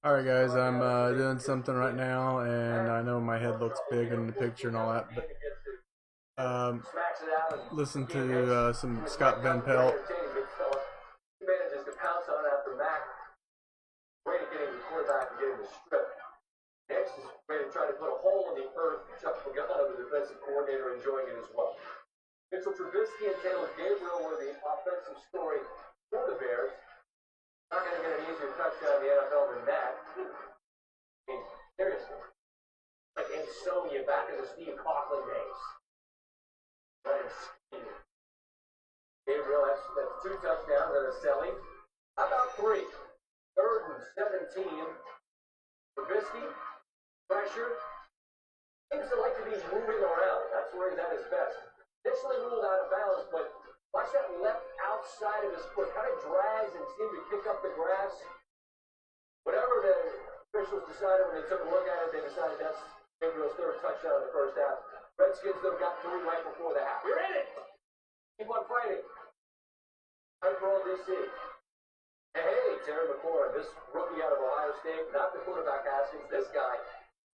Alright guys, I'm doing something right now and I know my head looks big in the picture and all that, but listen to some Scott Van Pelt. He manages to pounce on after Mac. Way to getting the quarterback and getting the strip. Next is ready to try to put a hole in the earth. Chuck Pagano, the defensive coordinator, enjoying it as well. Mitchell Trubisky and Taylor Gabriel were the offensive story for the Bears. Not going to get an easier touchdown in the NFL than that. I mean, seriously. Like Ansonia back in the Steve Coughlin days. Gabriel, that's two touchdowns and a selling. How about three? Third and 17. Trubisky, pressure. Seems to like to be moving around. That's where he's at his best. Initially ruled out of bounds, but watch that left outside of his foot. Kind of drags and seemed to kick up the grass. Whatever the officials decided when they took a look at it, they decided that's Gabriel's third touchdown in the first half. Redskins, though, got three right before the half. We're in it! Keep on fighting. Time for all DC. Hey, Terry McLaurin, this rookie out of Ohio State, not the quarterback Haskins. This guy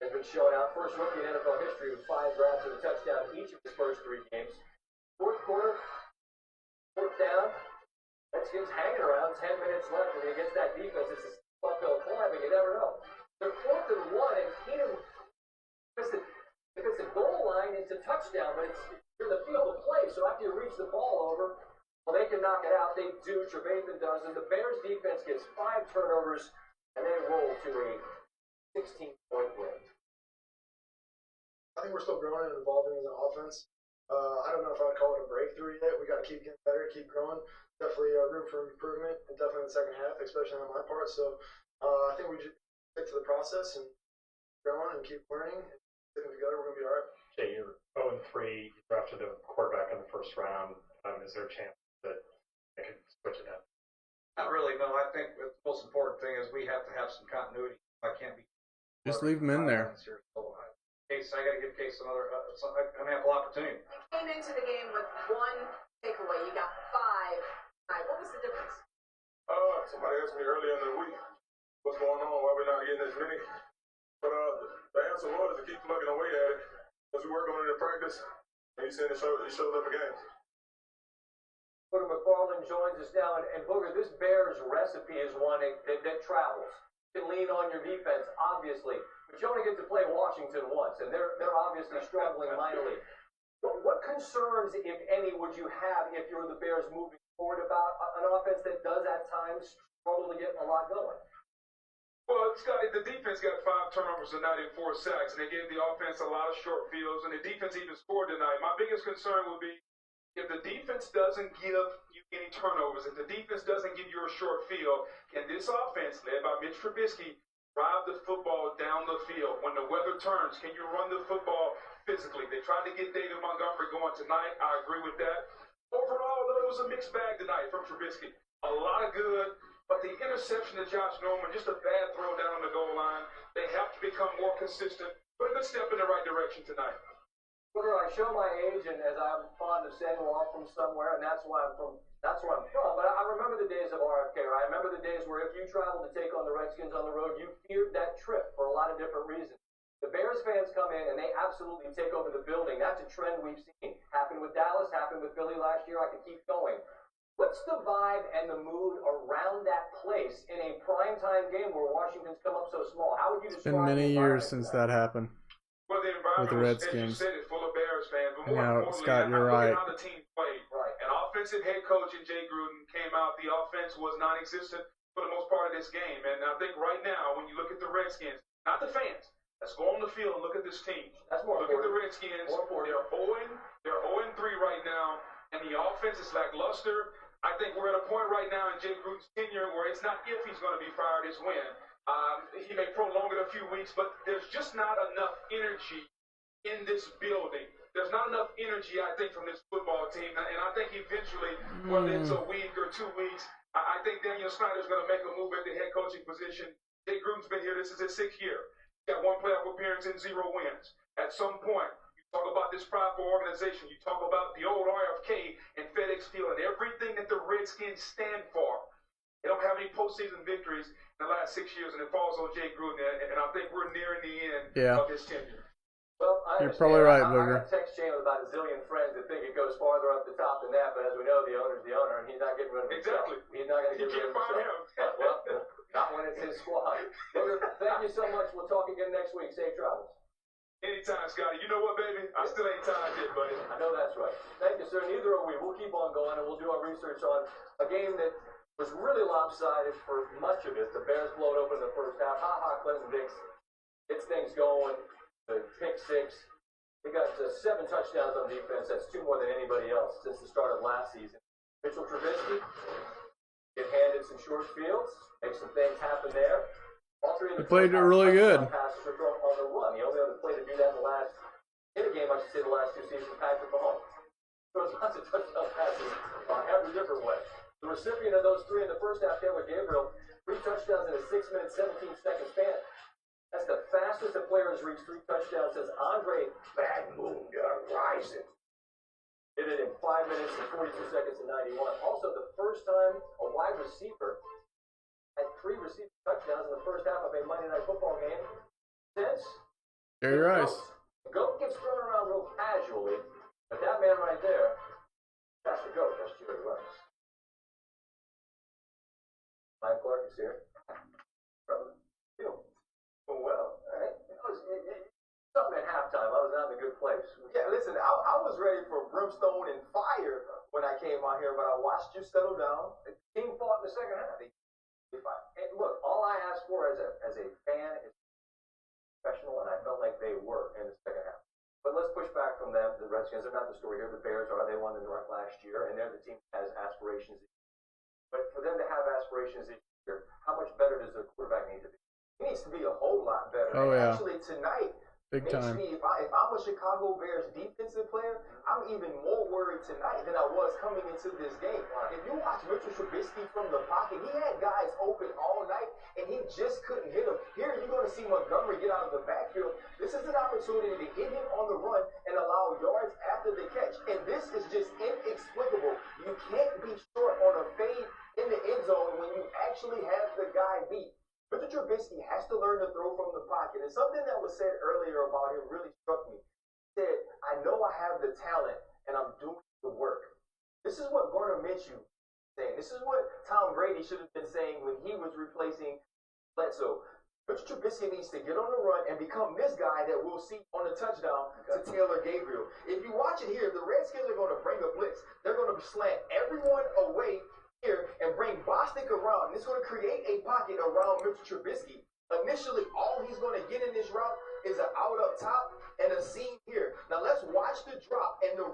has been showing out. First rookie in NFL history with 5 grabs and a touchdown in each of his first 3 games. Fourth quarter, fourth down. Redskins hanging around, 10 minutes left, and against that defense, it's a uphill climb, and you never know. They're 4th and 1, and Keenum, if it's a goal line, it's a touchdown, but it's in the field of play, so after you reach the ball over, well, they can knock it out. They do. Trevathan does. And the Bears defense gets 5 turnovers, and they roll to a 16-point win. I think we're still growing and evolving as an offense. I don't know if I'd call it a breakthrough yet. We got to keep getting better, keep growing. Definitely room for improvement, and definitely in the second half, especially on my part. So I think we just stick to the process and growing and keep learning and sticking together. We're going to be all right. Jay, you're 0-3. You drafted a quarterback in the first round. Is there a chance that they could switch it up? Not really, no. I think the most important thing is we have to have some continuity. I can't be Just leave him in there. here. So, Case, I got to give Case another an ample opportunity. You came into the game with 1 takeaway. You got 5. What was the difference? Somebody asked me earlier in the week what's going on, why we're not getting as many. But the answer was to keep plugging away at it as we work on it in practice. And you see it shows up in games. Booger McFarland joins us now, and Booger, this Bears recipe is one that travels. You can lean on your defense, obviously, but you only get to play Washington once, and they're obviously struggling mightily. But what concerns, if any, would you have if you're the Bears moving forward about an offense that does at times struggle to get a lot going? Well, the defense got 5 turnovers tonight and 4 sacks, and they gave the offense a lot of short fields, and the defense even scored tonight. My biggest concern would be if the defense doesn't give you any turnovers, if the defense doesn't give you a short field, can this offense, led by Mitch Trubisky, drive the football down the field? When the weather turns, can you run the football physically? They tried to get David Montgomery going tonight. I agree with that. Overall, though, it was a mixed bag tonight from Trubisky. A lot of good, but the interception to Josh Norman, just a bad throw down on the goal line. They have to become more consistent, but a good step in the right direction tonight. Booger, I show my age, and as I'm fond of saying, well, I'm from somewhere, and that's where I'm from. But I remember the days of RFK. I remember the days where if you traveled to take on the Redskins on the road, you feared that trip for a lot of different reasons. The Bears fans come in, and they absolutely take over the building. That's a trend we've seen. Happened with Dallas, happened with Philly last year. I could keep going. What's the vibe and the mood around that place in a primetime game where Washington's come up so small? How would you describe it? It's been many years since that happened. Well, the environment, with the Redskins. as you said, is full of Bears fans. But more Now, importantly, Scott, you're right. How the team played. Right. An offensive head coach in Jay Gruden came out. The offense was non-existent for the most part of this game. And I think right now, when you look at the Redskins, not the fans, let's go on the field and look at this team. That's more look important. At the Redskins. They're 0-3 right now, and the offense is lackluster. I think we're at a point right now in Jay Gruden's tenure where it's not if he's going to be fired, it's when. He may prolong it a few weeks, but there's just not enough energy in this building. There's not enough energy, I think, from this football team. And I think eventually, whether it's a week or 2 weeks, I think Daniel Snyder's going to make a move at the head coaching position. Jay Gruden's been here. This is his 6th year. He's got 1 playoff appearance and 0 wins. At some point, you talk about this prideful organization. You talk about the old RFK and FedEx Field and everything that the Redskins stand for. They don't have any postseason victories in the last 6 years, and it falls on Jay Gruden. And I think we're nearing the end of his tenure. Well, I You're understand. probably right, I Booger. got text chain with about a zillion friends that think it goes farther up the top than that, but as we know, the owner's the owner, and he's not getting rid of himself. Exactly. He's not going to You get rid can't of fire himself. him. Well, not when it's his squad. Booger, thank you so much. We'll talk again next week. Safe travels. Anytime, Scotty. You know what, baby? I still ain't tired yet, buddy. I know that's right. Thank you, sir. Neither are we. We'll keep on going, and we'll do our research on a game that was really lopsided for much of it. The Bears blow it open in the first half. Clinton Dix gets things going. The pick six. They got 7 touchdowns on defense. That's 2 more than anybody else since the start of last season. Mitchell Trubisky get handed some short fields, make some things happen there. All 3 of the He played it first really touchdown good. passes were thrown on the run. The only other play to do that in a game, I should say, the last 2 seasons, Patrick Mahomes. Throws lots of touchdown passes every different way. The recipient of those 3 in the first half, Taylor Gabriel, 3 touchdowns in a 6-minute, 17-second span. That's the fastest a player has reached 3 touchdowns since Andre Bagmunda Rising did it in 5 minutes and 42 seconds and 91. Also, the first time a wide receiver had 3 receiving touchdowns in the first half of a Monday Night Football game since Jerry Rice. The GOAT gets thrown around real casually, but that man right there, that's the GOAT. That's Jerry Rice. Mike Clark is here. Brother, you. Well, something at halftime. I was not in a good place. Yeah, listen, I was ready for brimstone and fire when I came out here, but I watched you settle down. The team fought in the second half. And look, all I asked for as a fan is professional, and I felt like they were in the second half. But let's push back from them. The Redskins are not the story here. The Bears are. They won the North last year, and they're the team that has aspirations. But for them to have aspirations this year, how much better does their quarterback need to be? He needs to be a whole lot better. Oh, yeah. Actually, tonight, Big makes time. me, if I'm a Chicago Bears defensive player, I'm even more worried tonight than I was coming into this game. If you watch Mitchell Trubisky from the pocket, he had guys open all night, and he just couldn't hit them. Here, you're going to see Montgomery get out of the backfield. This is an opportunity to hit him on the run and allow yards after the catch. And this is just inexplicable. You can't be short on a fade in the end zone when you actually have the guy beat. Mitchell Trubisky has to learn to throw from the pocket. And something that was said earlier about him really struck me. He said, I know I have the talent, and I'm doing the work. This is what Gardner Minshew is saying. This is what Tom Brady should have been saying when he was replacing Bledsoe. Mitchell Trubisky needs to get on the run and become this guy that we'll see on the touchdown to Taylor Gabriel. If you watch it here, the Redskins are going to bring a blitz. They're going to slant everyone away here and bring Bostic around. And it's going to create a pocket around Mitchell Trubisky. Initially, all he's going to get in this route is an out up top and a seam here. Now let's watch the drop and the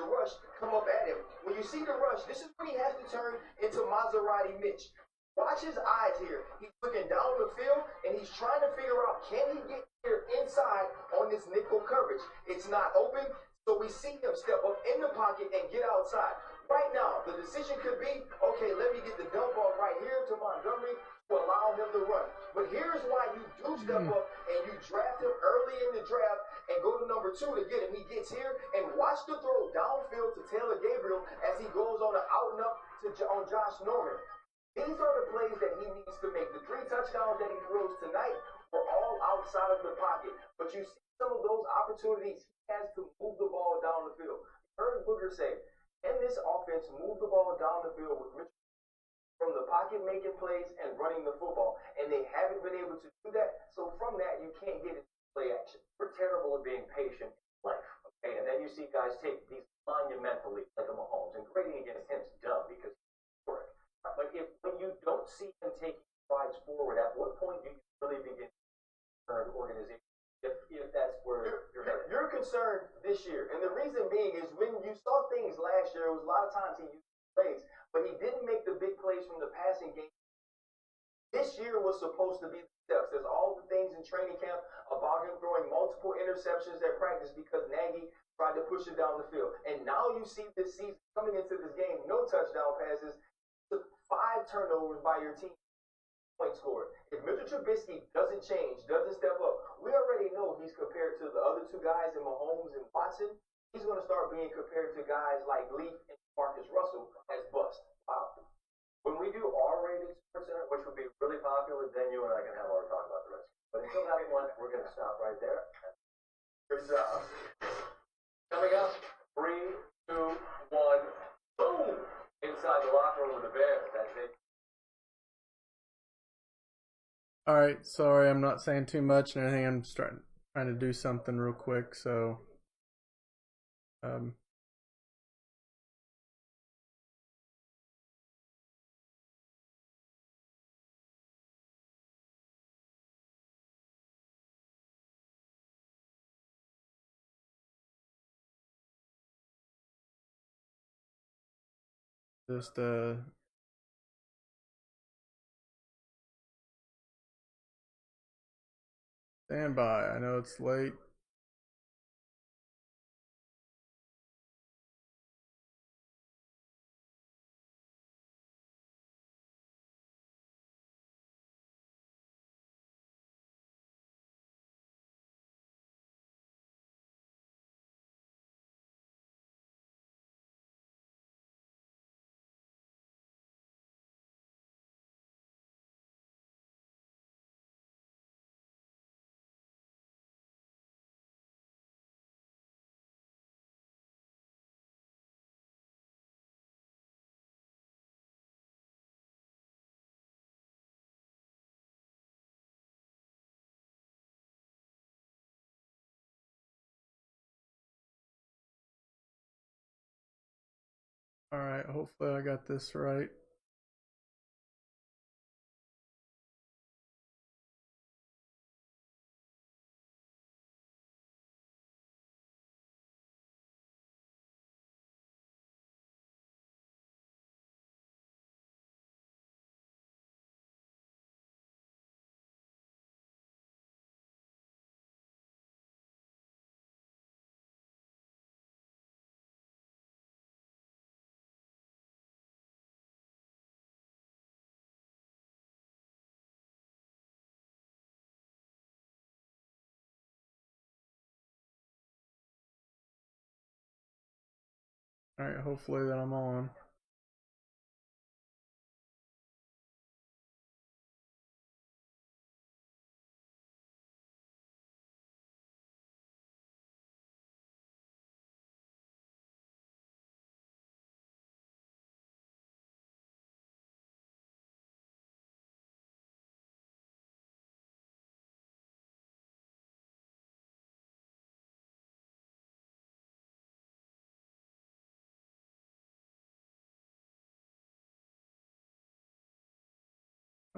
rush come up at him. When you see the rush, this is when he has to turn into Maserati Mitch. Watch his eyes here. He's looking down the field and he's trying to figure out, can he get here inside on this nickel coverage? It's not open, so we see him step up in the pocket and get outside. Right now, the decision could be, okay, let me get the dump off right here to Montgomery to allow him to run. But here's why you do step up and you draft him early in the draft and go to number 2 to get him. He gets here and watch the throw downfield to Taylor Gabriel as he goes on an out and up on Josh Norman. These are the plays that he needs to make. The 3 touchdowns that he throws tonight were all outside of the pocket. But you see some of those opportunities he has to move the ball down the field. You heard Booger say, can this offense move the ball down the field with Mitchell from the pocket making plays and running the football? And they haven't been able to do that. So from that, you can't get into play action. We're terrible at being patient in life, okay? And then you see guys take these monumental leaps like a Mahomes, and grading against him is dumb because he's historic. But when you don't see him taking strides forward, at what point do you really begin to turn organization? If that's where you're concerned this year, and the reason being is when you saw things last year, it was a lot of times he used plays, but he didn't make the big plays from the passing game. This year was supposed to be the steps. There's all the things in training camp about him throwing multiple interceptions at practice because Nagy tried to push it down the field. And now you see this season coming into this game, no touchdown passes, 5 turnovers by your team. Point scored. If Mitchell Trubisky doesn't change, doesn't step up, we already know he's compared to the other 2 guys in Mahomes and Watson. He's going to start being compared to guys like Leaf and Marcus Russell as bust. Wow. When when we do R-rated Sports Center, which would be really popular, then you and I can have our talk about the rest. But until that point, we're going to stop right there. Good job. Coming up, 3, 2, 1, boom! Inside the locker room with the Bears. That's it. All right, sorry, I'm not saying too much and anything. I'm just trying to do something real quick. So, just stand by. I know it's late. All right, hopefully I got this right. All right, hopefully that I'm on.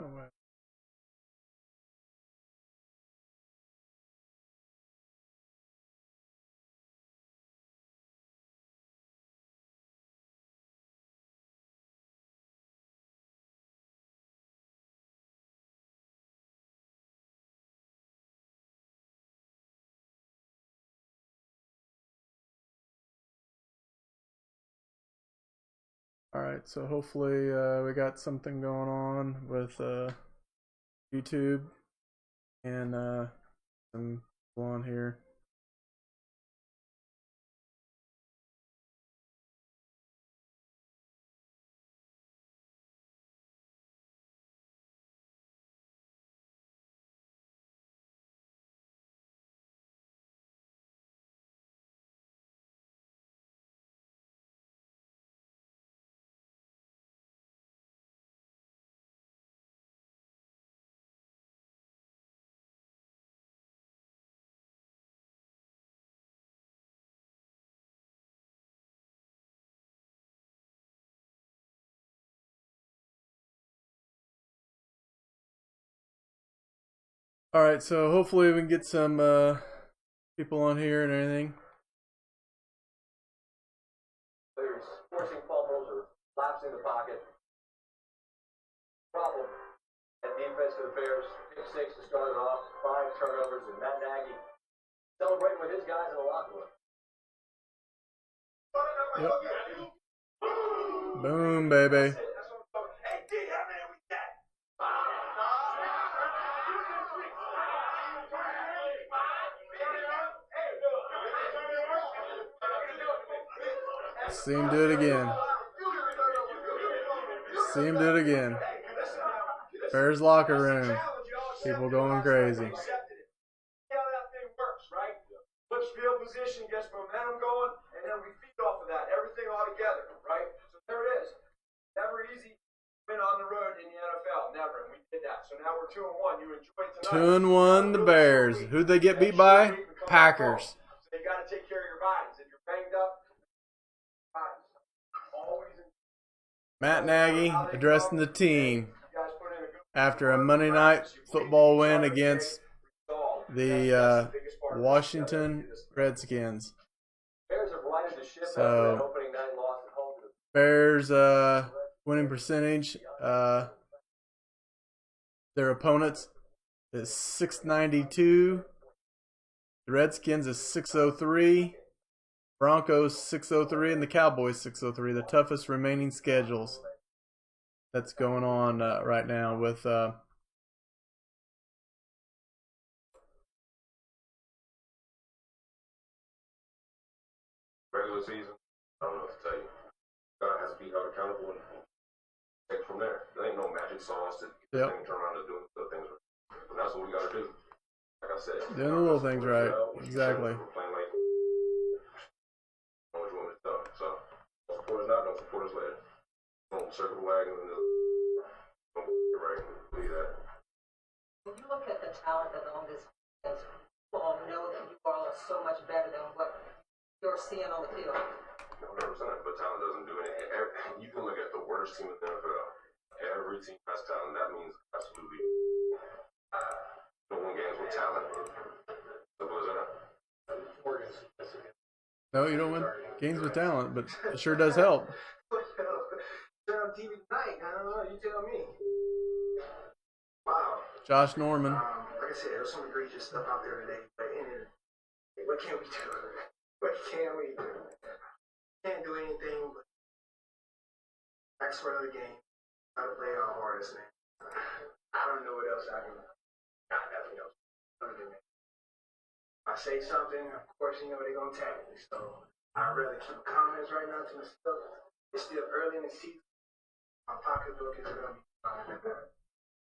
Oh, wait. All right, so hopefully we got something going on with YouTube and some people on here. All right, so hopefully we can get some people on here and everything. There's forcing fumbles or lapsing the pocket. Problem at defense for the Bears. Pick 6 to start it off. 5 turnovers, and Matt Nagy celebrating with his guys in the locker room. Yep. Boom, baby. See him do it again. See him do it again. Bears locker room. People going crazy. See how that thing works, right? Puts field position, gets momentum going, and then we feed off of that. Everything all together, right? So there it is. Never easy win on the road in the NFL. Never. And we did that. So now we're 2-1. You enjoyed tonight. 2-1 the Bears. Who'd they get beat by? Packers. So you got to take care of your bodies. If you're banged up, bodies. Always. Matt Nagy addressing the team You guys put in a good after a Monday night football win against the Washington Redskins. Bears have righted the ship So- after an opening night loss at home to the Bears winning percentage. Their opponents is 692. The Redskins is 603. Broncos 603 and the Cowboys 603. The toughest remaining schedules that's going on right now with regular season, I don't know what to tell you. God has to be held accountable and take from there. There ain't no magic sauce that Yep. thing turn around and do the things. And that's what we got to do. Like I said, doing the little things right. Exactly. We're playing like know what you want me to tell. So don't support us now, don't support us later. Don't circle the wagon and don't get right. Believe that. When you look at the talent that's on this defense, you all know that you all are so much better than what you're seeing on the field. 100%, but talent doesn't do anything. You can look at the worst team in the NFL. Every team has talent. That means absolutely don't win games with talent. Simple as that. No, you don't win games with talent, but it sure does help. Turn on TV tonight. I don't know. You tell me. Wow. Josh Norman. Like I said, there was some egregious stuff out there today. But what can we do? What can we do? Can't do anything but ask for another game. Try to play our hardest, man. I don't know what else I can. Not nothing else. Other than that. If I say something, of course, you know they're gonna tag me. So I'd rather keep comments right now to myself. It's still early in the season. My pocketbook is gonna be fine.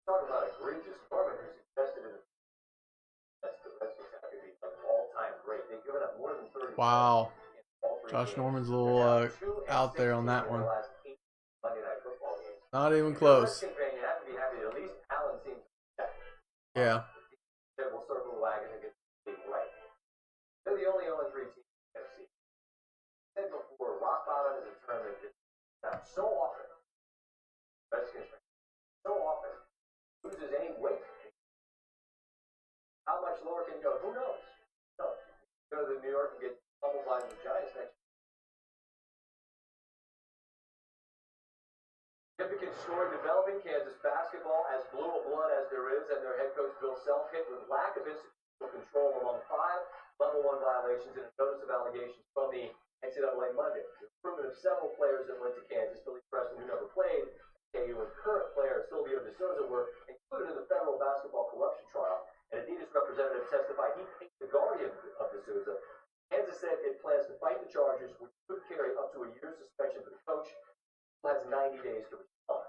Talk about egregious. Norman, who's invested in that's exactly the all-time great. They've given up more than 30. Wow. in all three Josh games. Norman's a They're little now 2 and out there on 16 that in one. the last 8 Monday Night Football games. Not even If you're a close. Redskins fan, you have to be happy that at least Allen seems to Yeah. said we'll circle the wagon and get the big right. They're the only 0-3 team in the NFC. I said before, rock bottom is a term that gets out so often. Redskins fans, so often loses any weight. How much lower can you go? Who knows? No. Go to New York and get pummeled by the Giants next. Significant story developing Kansas basketball, as blue a blood as there is, and their head coach Bill Self hit with lack of institutional control among 5 level 1 violations and a notice of allegations from the NCAA Monday. The recruitment of several players that went to Kansas, Billy Preston, who never played, KU, and current player Silvio De Souza were included in the federal basketball corruption trial. An Adidas representative testified he paid the guardian of De Souza. Kansas said it plans to fight the charges, which could carry up to a year's suspension for the coach, who has 90 days to respond.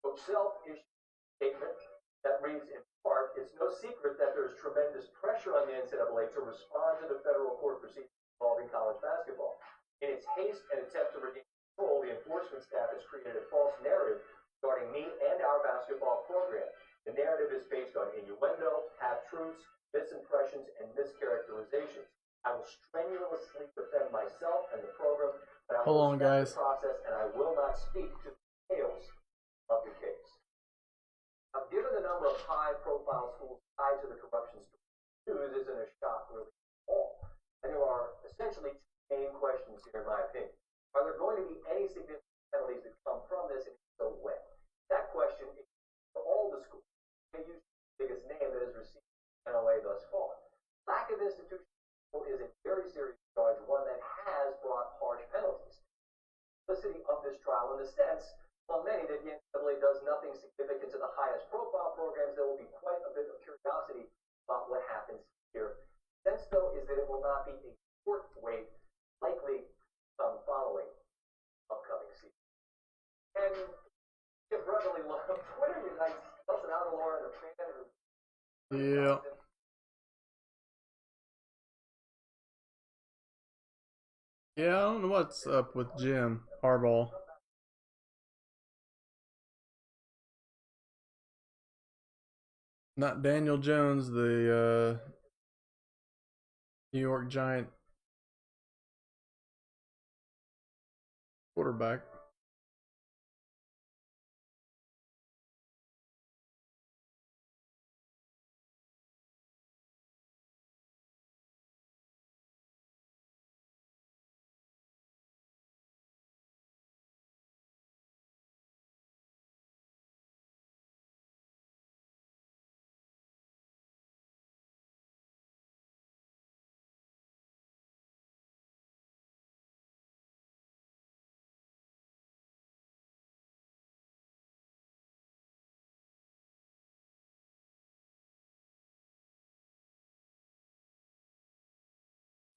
Coach Self issued a statement that reads in part, "It's no secret that there is tremendous pressure on the NCAA to respond to the federal court proceedings involving college basketball. In its haste and attempt to regain control, the enforcement staff has created a false narrative regarding me and our basketball program. The narrative is based on innuendo, half-truths, misimpressions, and mischaracterizations. I will strenuously defend myself and the program, but I will Hold on, respect guys. the process and I will not speak to the details of the case." Now, given the number of high-profile schools tied to the corruption story, news isn't a shock really at all. And there are essentially 2 main questions here, in my opinion. Are there going to be any significant penalties that come from this, and if so, when? That question is for all the schools. They use the biggest name that has received NOA thus far. Lack of institutional control is a very serious charge, one that has brought harsh penalties. The simplicity of this trial in the sense, among many, that the NCAA does nothing significant to the highest profile programs, there will be quite a bit of curiosity about what happens here. The sense, though, is that it will not be a short wait, likely some following upcoming season. And Yeah. Yeah, I don't know what's up with Jim Harbaugh. Not Daniel Jones, the New York Giant quarterback.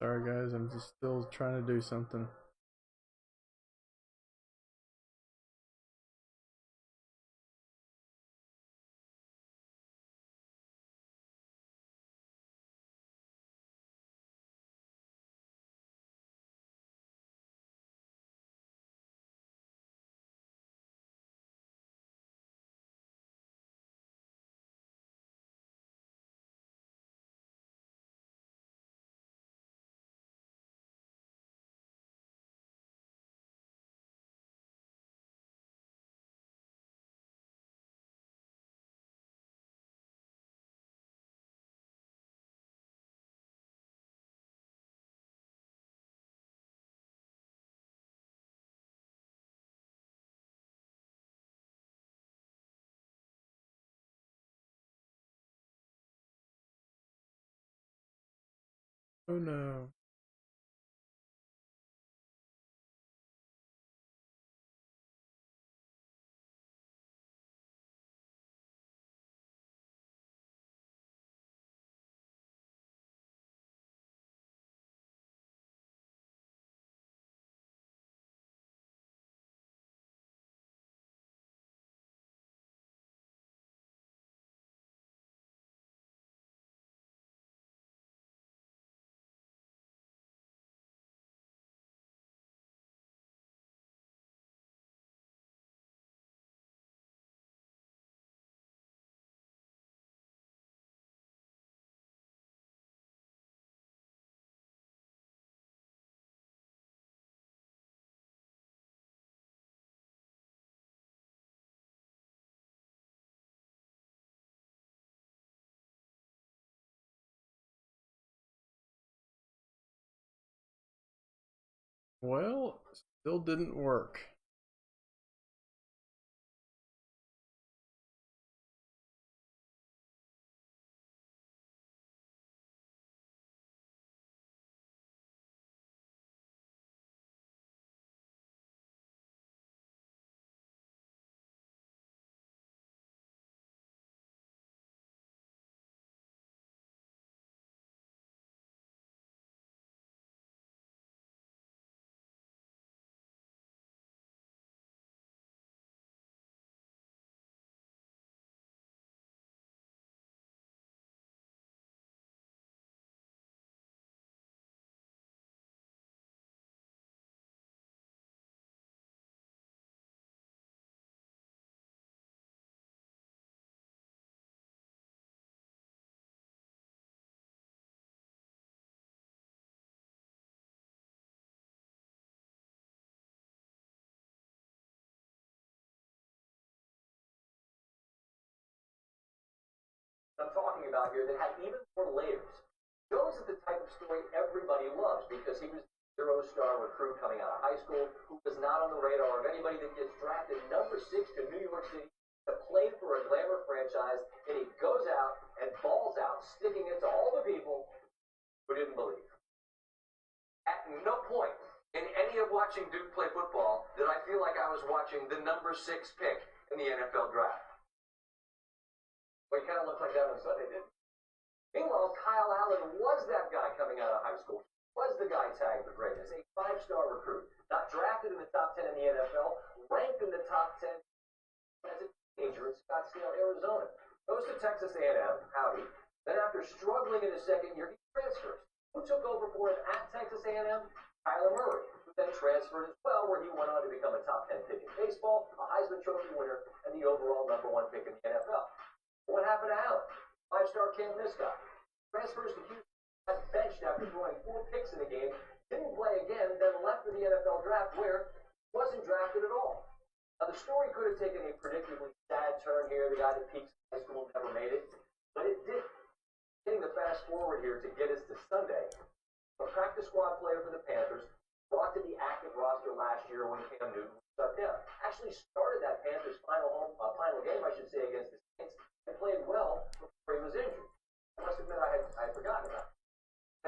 Sorry guys, I'm just still trying to do something. Oh no. Well, still didn't work. I'm talking about here that had even more layers. Jones is the type of story everybody loves because he was a zero-star recruit coming out of high school who was not on the radar of anybody that gets drafted number 6 to New York City to play for a glamour franchise, and he goes out and balls out, sticking it to all the people who didn't believe. At no point in any of watching Duke play football did I feel like I was watching the number 6 pick in the NFL draft. But he kind of looked like that on Sunday, didn't he? Meanwhile, Kyle Allen was that guy coming out of high school. Was the guy tagged for greatness, a 5-star recruit, not drafted in the top 10 in the NFL, ranked in the top 10 as a teenager in Scottsdale, Arizona. Goes to Texas A&M, howdy, Then after struggling in his second year, he transfers. Who took over for him at Texas A&M? Kyler Murray, who then transferred as well, where he went on to become a top 10 pick in baseball, a Heisman Trophy winner, and the overall #1 pick in the NFL. What happened to Allen? Five-star can't miss guy. Transfers to Houston, got benched after throwing 4 picks in the game, didn't play again, then left for the NFL draft where he wasn't drafted at all. Now, the story could have taken a predictably sad turn here. The guy that peaks in high school never made it, but it did. Getting the fast forward here to get us to Sunday, a practice squad player for the Panthers, brought to the active roster last year when Cam Newton was shut down. Actually started that Panthers final game, I should say, against the Saints, and played well before he was injured. I must admit I had forgotten about it.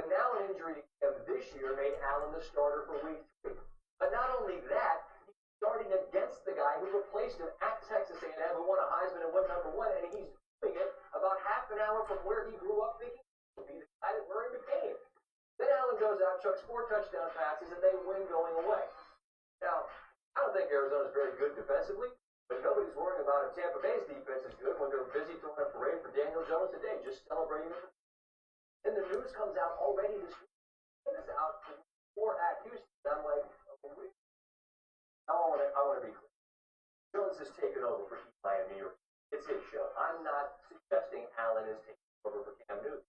And now an injury to Cam this year made Allen the starter for week 3. But not only that, he's starting against the guy who replaced him at Texas A&M, who won a Heisman and went #1, and he's doing it about half an hour from where he grew up thinking he would be the guy that Murray became. Then Allen goes out, chucks 4 touchdown passes, and they win going away. Now, I don't think Arizona's very good defensively, but nobody's worrying about if Tampa Bay's defense is good when they're busy throwing a parade for Daniel Jones today, just celebrating him. And the news comes out already this week. It's out before at Houston. I'm like, okay, now I want to be clear. Jones has taken over for Eli in New York. It's his show. I'm not suggesting Allen is taking over for Cam Newton.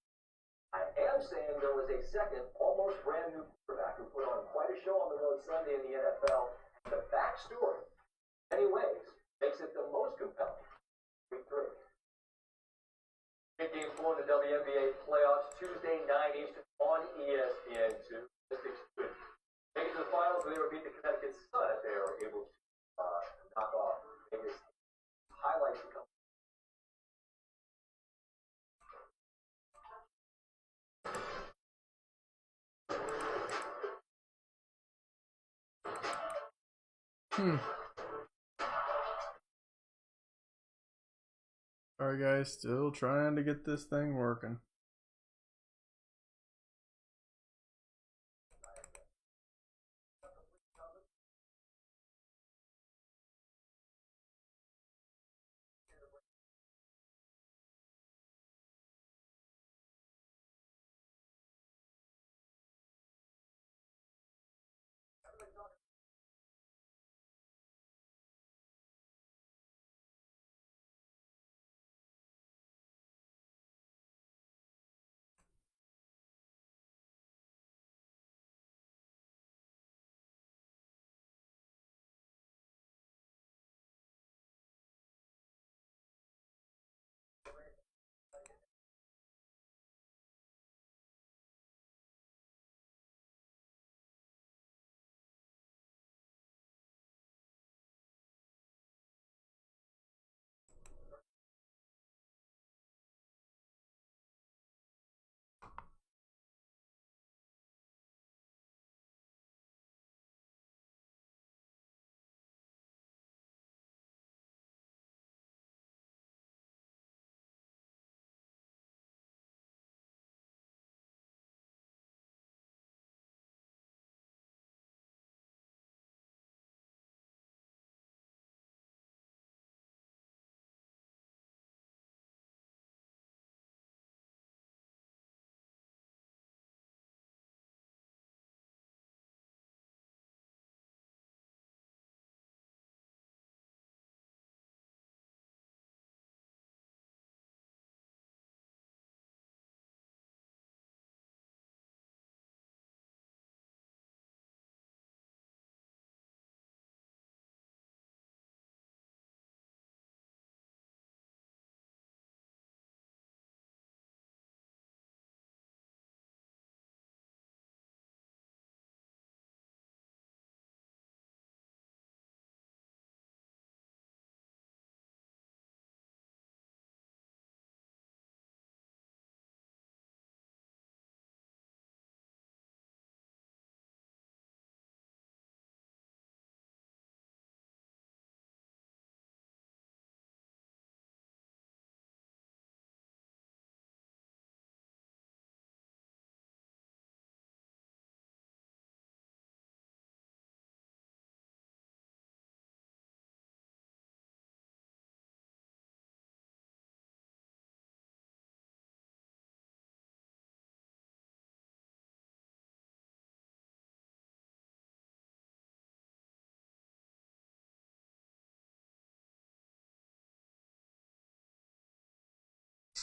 I am saying there was a second, almost brand new quarterback who put on quite a show on the road Sunday in the NFL. And the backstory, in many ways, makes it the most compelling. Week 3. Big game 4 in the WNBA playoffs, Tuesday, 9 Eastern on ESPN2. Mystics could make it to the finals where they would beat the Connecticut Sun if they were able to knock off Vegas. Highlights to come. Alright guys, still trying to get this thing working.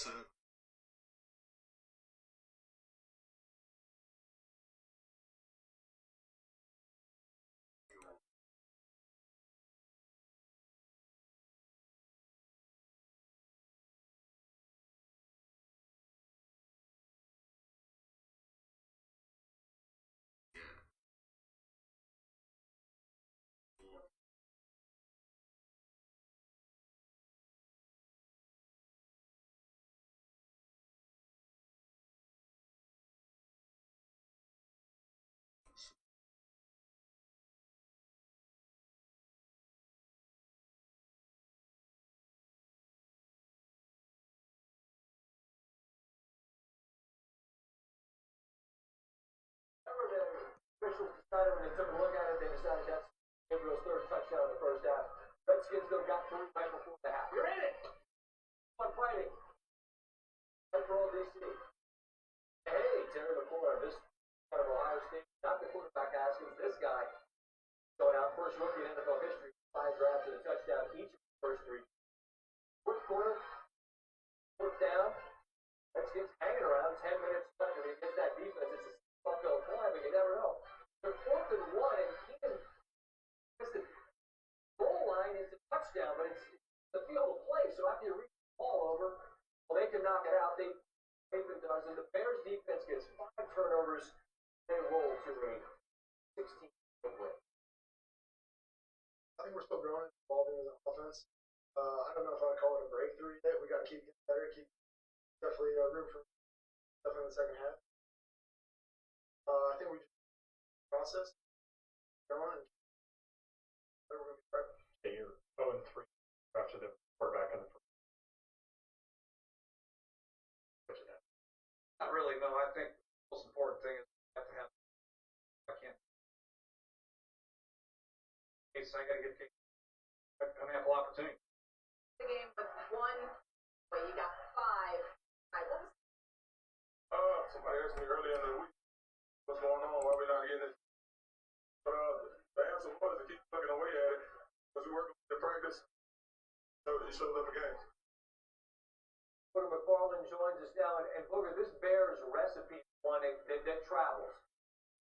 sir. Remember the officials decided when they took a look at it, they decided that's Gabriel's third touchdown in the first half. Redskins still got three right before the half. You're in it! Fun fighting. Fight for all DC. Hey, Terry McLaurin, this out of Ohio State, not the quarterback Haskins, this guy going out first rookie in NFL history, 5 drafts and a touchdown each of the first 3. Fourth quarter, fourth down, Redskins hanging around 10 minutes left against that defense. It's a uphill climb, but you never know. They're 4th and 1, and Keenan missed the goal line is a touchdown, but it's the field of play. So after you reach the ball over, well, they can knock it out. Nathan does, and the Bears defense gets 5 turnovers. They roll to a 16-point win. I think we're still growing and evolving as an offense. I don't know if I'd call it a breakthrough yet. We got to keep getting better. Definitely room for definitely in the second half. I think we just process going and we're going to be right. Yeah, you're 0-3 after the quarterback in the first. Not really, no. I think the most important thing is you have to have. I can't. Case I got to give Case an ample opportunity. The game with one, but you got 5. What was Somebody asked me earlier in the week, what's going on? Why we not getting it? But the answer was to keep plugging away at it because we work in practice. So it shows up for games. Booger McFarland joins us now, and Booger, this Bears recipe is one that travels.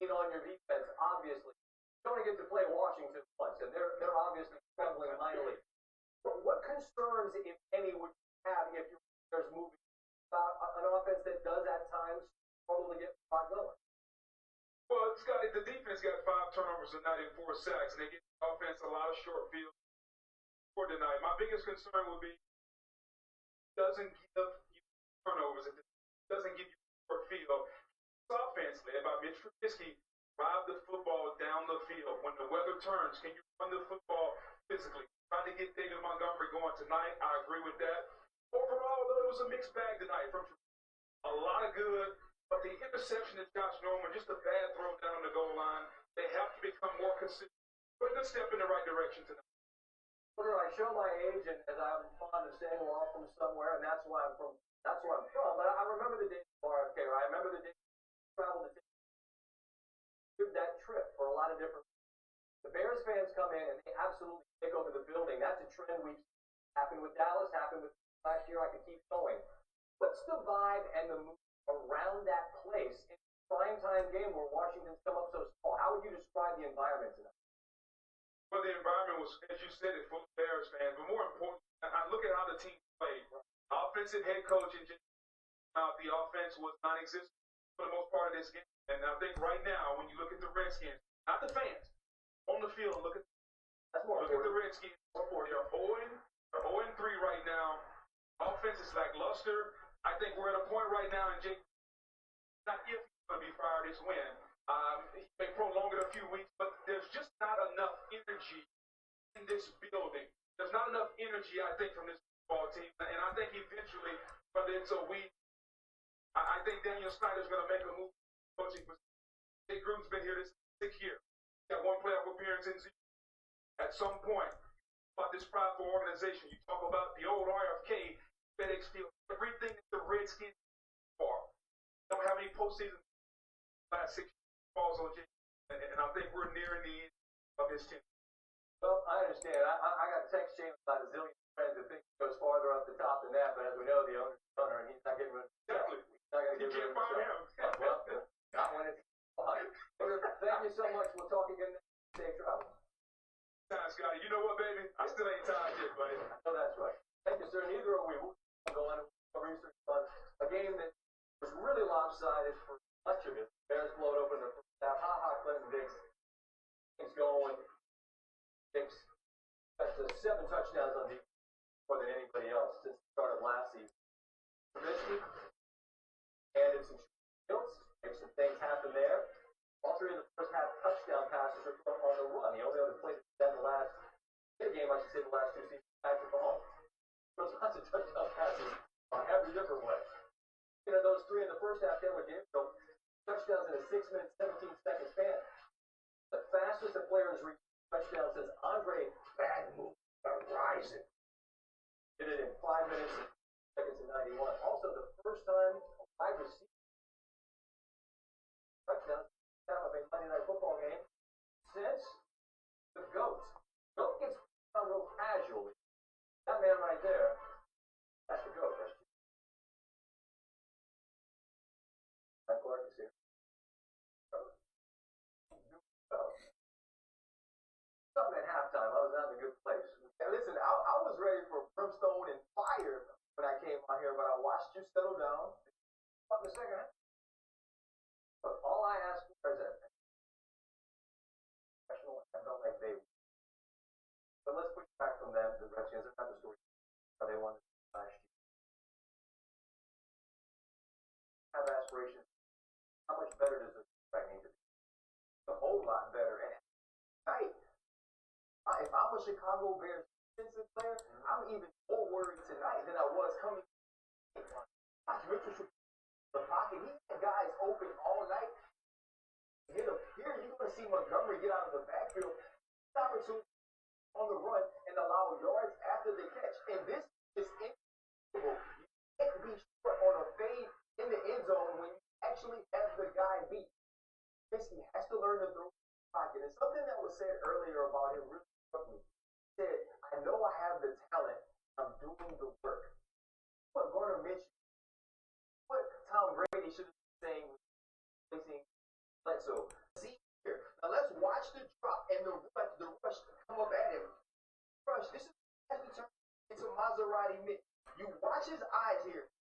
On your defense, obviously. You only get to play Washington once, and they're obviously trembling mightily. But what concerns, if any, would you have if your Bears moving about an offense that does at times struggle to get the going? Well, Scotty, the defense got 5 turnovers tonight and 4 sacks, and they get the offense a lot of short fields for tonight. My biggest concern would be doesn't give you turnovers. It doesn't give you short field. Offense led by Mitch Trubisky drive the football down the field. When the weather turns, can you run the football physically? Trying to get David Montgomery going tonight. I agree with that. Overall, though, it was a mixed bag tonight. From a lot of good, but the interception of Josh Norman, just a bad throw down the goal line. They have to become more consistent. But a good step in the right direction tonight. Booger, I show my age, and as I'm fond of saying, we're all from somewhere, and that's where I'm from. But I remember the days of RFK. I remember the days travel to do that trip for a lot of different reasons. The Bears fans come in and they absolutely take over the building. That's a trend we happened with Dallas, happened with last year. I could keep going. What's the vibe and the mood around that place in a primetime game where Washington's come up so small? How would you describe the environment tonight? Well, the environment was, as you said, it full of Bears fans. But more important, I look at how the team played. Offensive head coach and the offense was non-existent for the most part of this game. And I think right now, when you look at the Redskins, not the fans, on the field, look at the Redskins. They're 0-3 right now. Offense is lackluster. I think we're at a point right now, and Jake, not if he's going to be fired, it's when. He may prolong it a few weeks, but there's just not enough energy in this building. There's not enough energy, I think, from this football team. And I think eventually, whether it's a week, I think Daniel Snyder's going to make a move coaching position. Jay Gruden's been here this 6th year. Got 1 playoff appearance in 0. At some point, about this prideful organization, you talk about the old RFK, FedEx Field, everything that the Redskins are. Don't have any postseason last 6 years falls on Jay. And I think we're nearing the end of his tenure. Well, I understand. I got text James about a zillion friends that think he goes farther up the top than that, but as we know, the owner's the owner, and he's still ain't tied yet, buddy. No, that's right. Thank you, sir. Neither are we. We'll go on and research on a game that was really lopsided for much of it. Bears blowed open the first half. Clinton Dix. Things going. Dix got to 7 touchdowns on defense, more than anybody else since the start of last season. Trubisky handed some fields, made some things happen there. All 3 of the first half touchdown passes were thrown on the run. The only other play that in the last game, I should say, the last 2 seasons, Patrick Mahomes. There was lots of touchdown passes on every different way. You know, those 3 in the first half, Taylor Gabriel, touchdowns in a 6-minute, 17-second span. The fastest a player has reached touchdown since Andre Bad Move Horizon. Did it in 5 minutes, seconds, and 91. Also, the first time a wide receiver touchdown of a Monday Night Football game since the GOAT. GOAT gets on real casually. That man right there, that's the GOAT. That's Mike Clark is here. Something at halftime. I was not in a good place. And listen, I was ready for brimstone and fire when I came out here, but I watched you settle down. Up in the second half. But all I asked for is that professional. I felt like they. But let's push back from them. The Redskins are not the story. How they won last year. Have aspirations. How much better does the quarterback need to be? A whole lot better. And tonight, if I'm a Chicago Bears defensive player, I'm even more worried tonight than I was coming. Josh Mitchell, the pocket, he had guys open all night. Hit him. Here, you're going to see Montgomery get out of the backfield, opportunity on the run, and allow yards after the catch. And this is incredible. You can't be short on a fade in the end zone when you actually have the guy beat. He has to learn to throw in the pocket. And something that was said earlier about him really struck me. He said, I know I have the talent. I'm doing the work. What Garner Mitchell, what Tom Brady should have been saying, facing Bledsoe. See here. Now let's watch the drop and the rush come up at him. Rush. This is as we turn into Maserati mix. You watch his eyes here.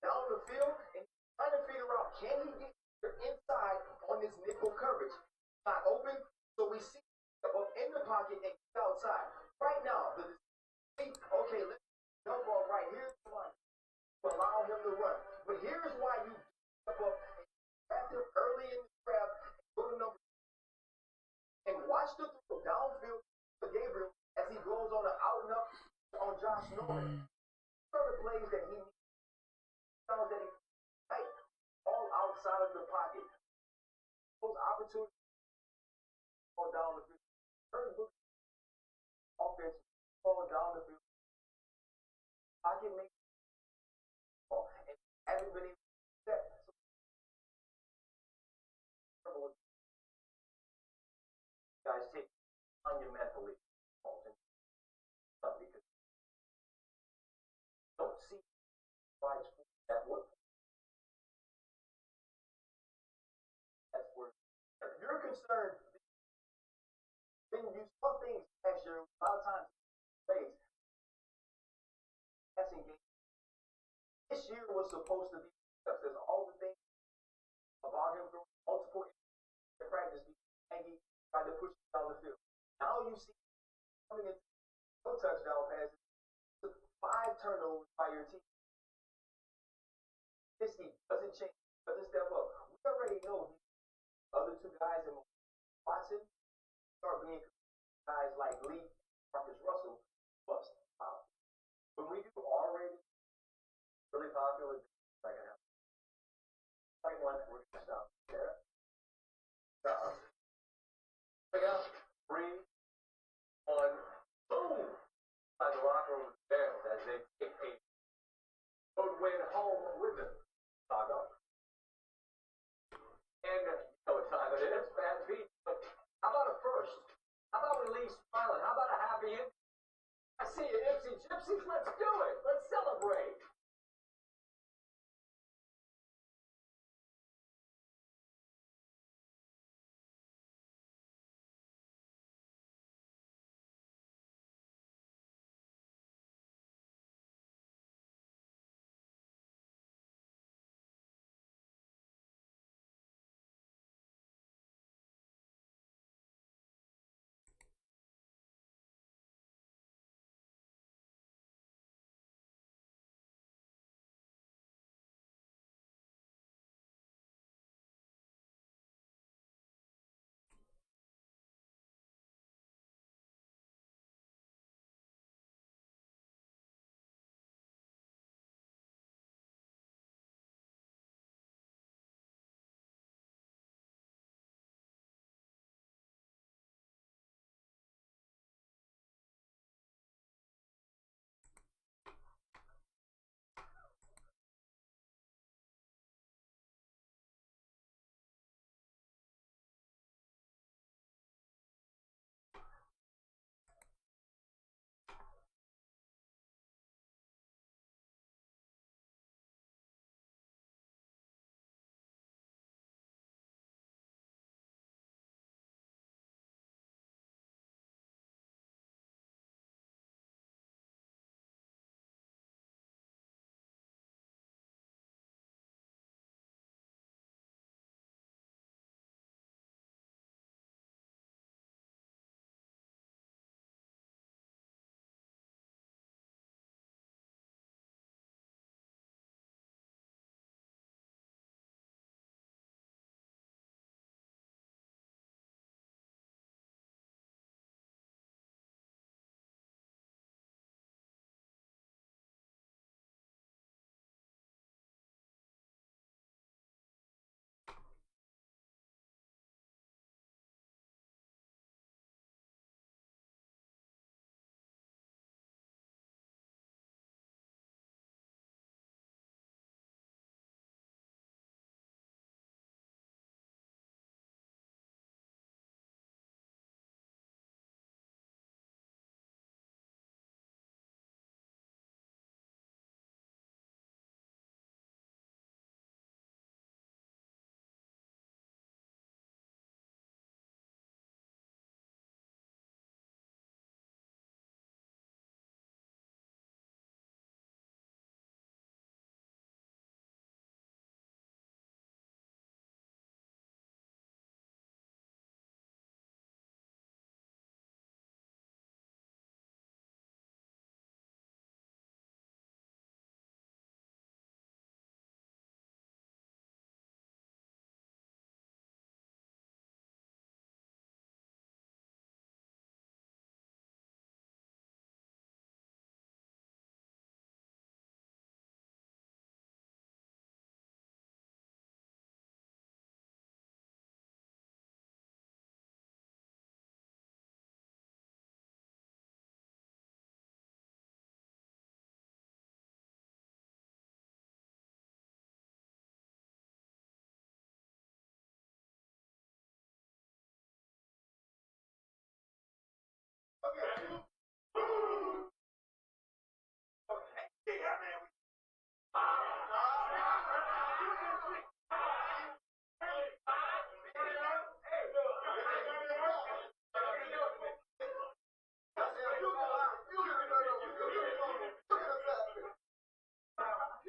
Down the field and trying to figure out, can he get inside on this nickel coverage? Not open, so we see up in the pocket and get outside. Right now, okay, let's jump off right here. Come on, allow him to run. But here's why you jump up and grab him early in the draft and go to number 2. And watch the throw downfield to Gabriel as he goes on an out and up on Josh Norman. These are the plays that he needs. That he right all outside of the pocket. Those opportunities fall down the field. Offense fall down the field. Pocket makes and haven't been able to set. So, guys take monumentally because don't see fights at what that's where if you're concerned, then you saw things last year a lot of times plays passing game. This year was supposed to be there's all the things about him throwing multiple practice Aggie tried to push him down the field. Now you see coming into no touchdown passes, 5 turnovers by your team. This team doesn't change, doesn't step up. We already know the other 2 guys in Watson start being guys like Lee, Marcus Russell, bust. When we do already really popular second half. Second one, we're going to stop there. Pick up 3, 1, boom! Inside the locker room of the Bears as they take a road win home with them. Chicago. And you know what time it is, bad beat. How about a first? How about we leave smiling? How about a happy ending? I see you, Ipsy Gypsies. Let's do it. Let's celebrate.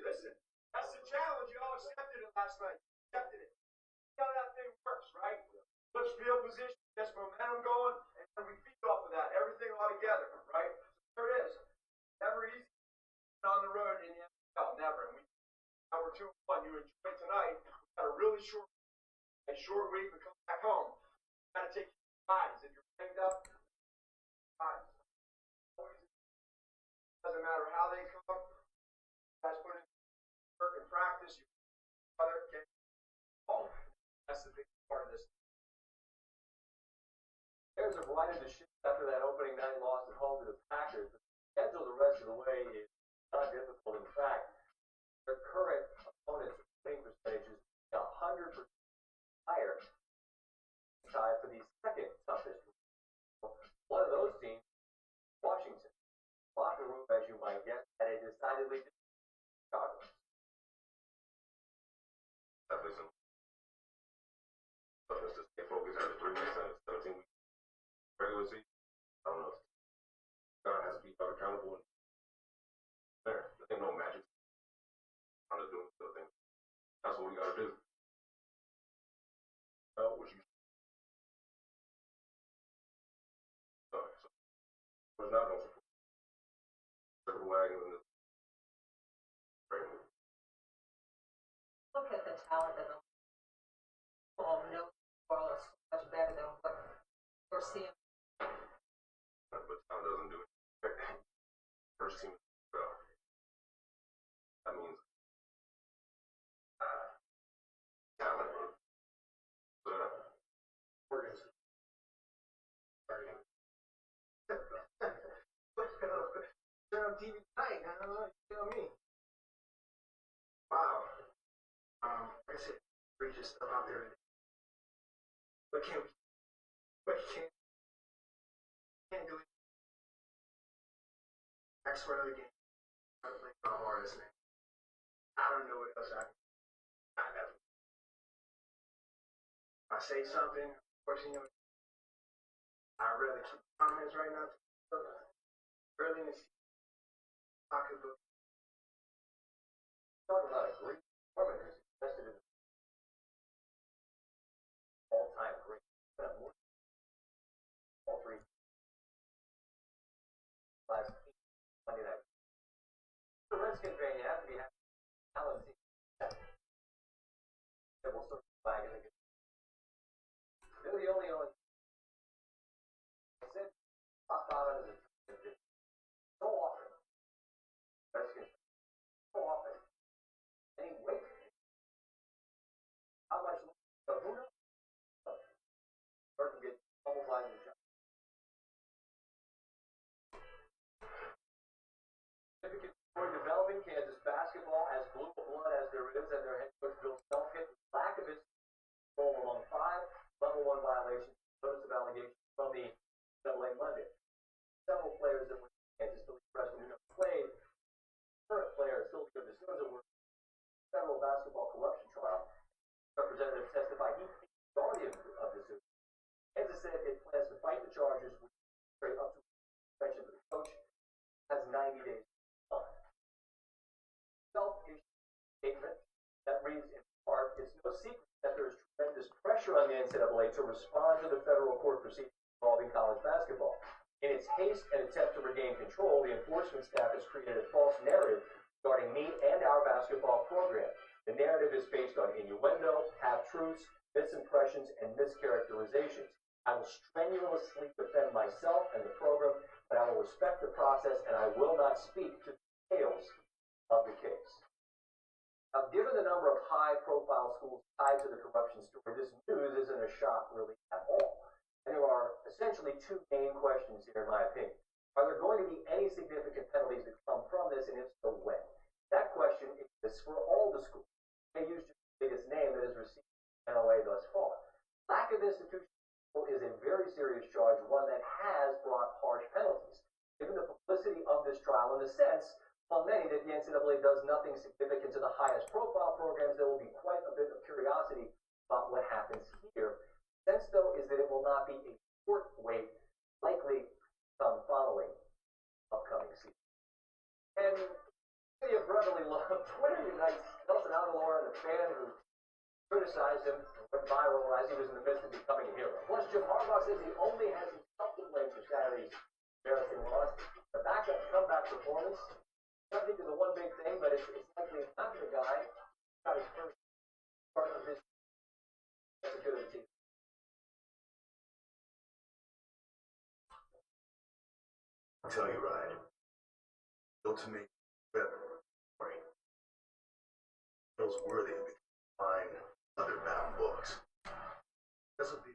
Listen, that's the challenge. You all accepted it last night. Accepted it. See how that thing works, right? Let's field position, gets momentum going, and then we feed off of that. Everything all together, right? So there it is. Never easy on the road in the NFL, never. And now we're 2-1. You enjoyed tonight. We got a really short week. We come back home. We got to take your bodies. If you're banged up, bodies. Doesn't matter how they come. You guys put in work and practice. You other get home. That's the big part of this. Bears have righted the ship after that opening night loss at home to the Packers. The schedule the rest of the way is not difficult. In fact, their current opponent's winning percentage is 100% higher, tied for the second toughest. One of those teams, Washington. Locker room, as you might guess, had a decidedly different Chicago. Definitely some toughness to stay focused after 3 weeks and 17 weeks regular season. I don't know. God has to be held accountable. There ain't no magic. Trying to do something. That's what we gotta do. What you so what's not gonna support circle wagons and this Look at the talent of them. All know are so much better than what we're seeing. but Tom doesn't do it. First team well. That means talent. Organization. Turn on TV tonight, I don't know, you tell me. Wow. Like I said, egregious stuff out there today. But can't do it. Next part of the game. I'm playing my hardest, man. I don't know what else I can. I never. If I say something, of course, you know, I'd rather keep comments right now. Early in the season, pocketbook. Talk about a great performer who's invested in all-time great. All three last Monday night. The Redskins fan, you have to be happy. Alan team. We'll sort of flag it again. They're the only one. I said, I thought it was so often. Redskins, so often. Any weight? How much? Who knows? Burton gets double by the job. Significant story developing Kansas basketball as blue blood as there is, and their head coach Bill Self hit lack of his role among 5 level 1 violations, notice of allegations from the AA Monday. Several players that were in Kansas to leave wrestling who never played. Current player Silvio De Souza were in a federal basketball corruption trial. Representatives testified he was the guardian of De Souza. Kansas said it plans to fight the charges, which straight up to suspension for the coach. Has 90 days on. Self-issued statement that reads in part, it's no secret that there is tremendous pressure on the NCAA to respond to the federal court proceedings involving college basketball. In its haste and attempt to regain control, the enforcement staff has created a false narrative regarding me and our basketball program. The narrative is based on innuendo, half-truths, misimpressions, and mischaracterizations. I will strenuously defend myself and the program, but I will respect the process and I will not speak to the details of the case. Now, given the number of high-profile schools tied to the corruption story, this news isn't a shock really at all. And there are essentially 2 main questions here, in my opinion. Are there going to be any significant penalties that come from this, and if so, when? That question exists for all the schools. They use just the biggest name that has received NOA thus far. Lack of institution is a very serious charge, one that has brought harsh penalties. Given the publicity of this trial and the sense While many that the NCAA does nothing significant to the highest profile programs, there will be quite a bit of curiosity about what happens here. Sense, though, is that it will not be a short wait, likely some following upcoming season. And city of brotherly love, Twitter unites Nelson Aguilar and the fan who criticized him and went viral as he was in the midst of becoming a hero. Plus, Jim Harbaugh says he only has himself to blame for Saturday's embarrassing loss. The backup comeback performance, I think, is the one big thing, but it's likely not the guy who got his first part of his. That's a good of the team. I'll tell you, Ryan. Built to me, feels worthy of fine other bound books. This will be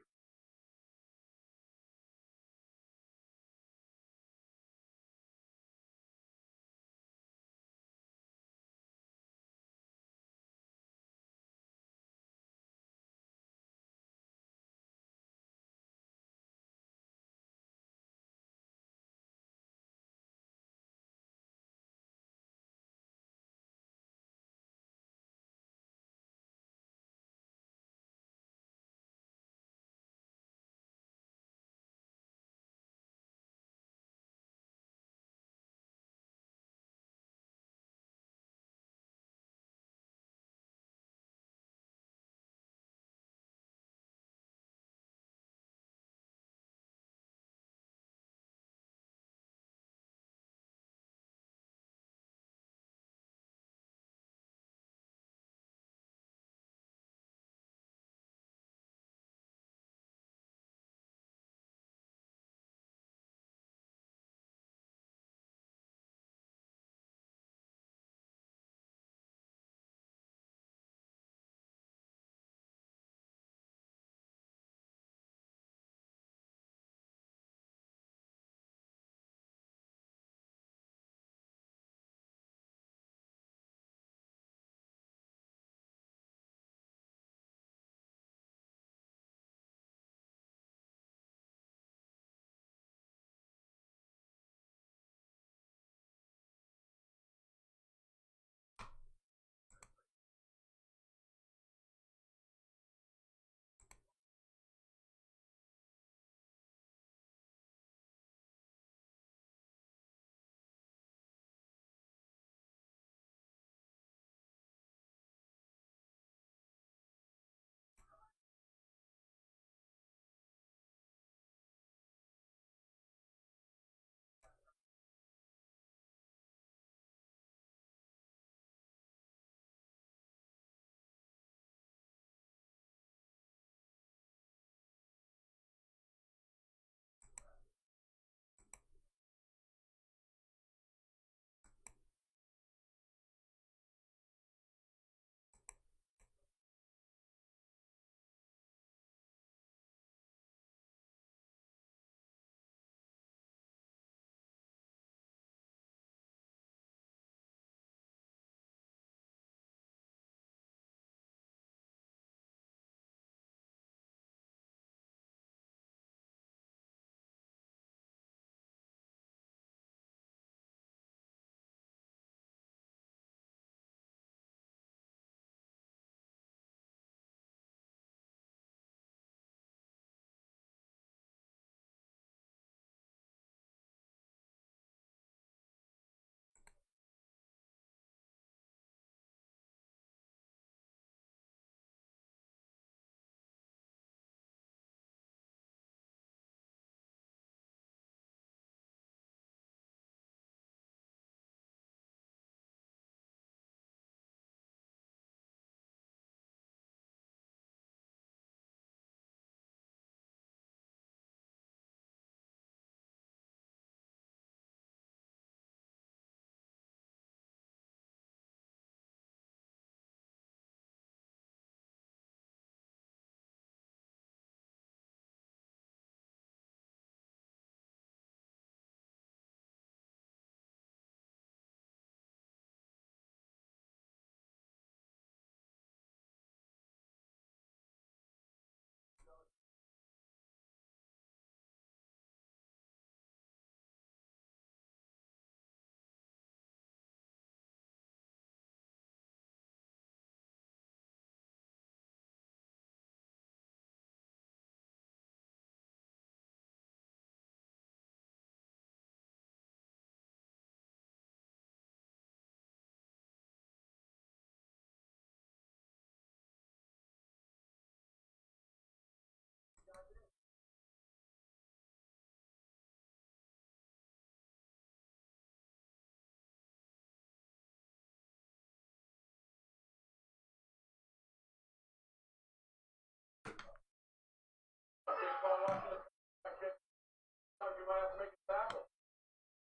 you might have to make a tackle.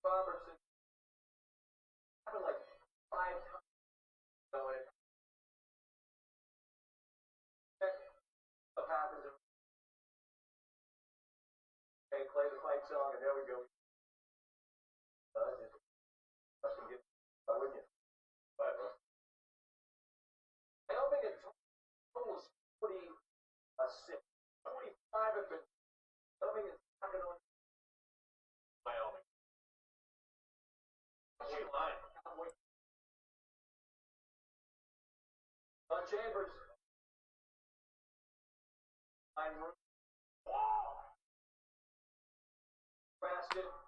Robertson happened like 5 times. So it up happens. Okay, play the fight song, and there we go. Just get, why wouldn't you? But Wyoming at total was 46. 45 have been. Wyoming is knocking on. Wyoming. She lying. Chambers. Line room. Basket.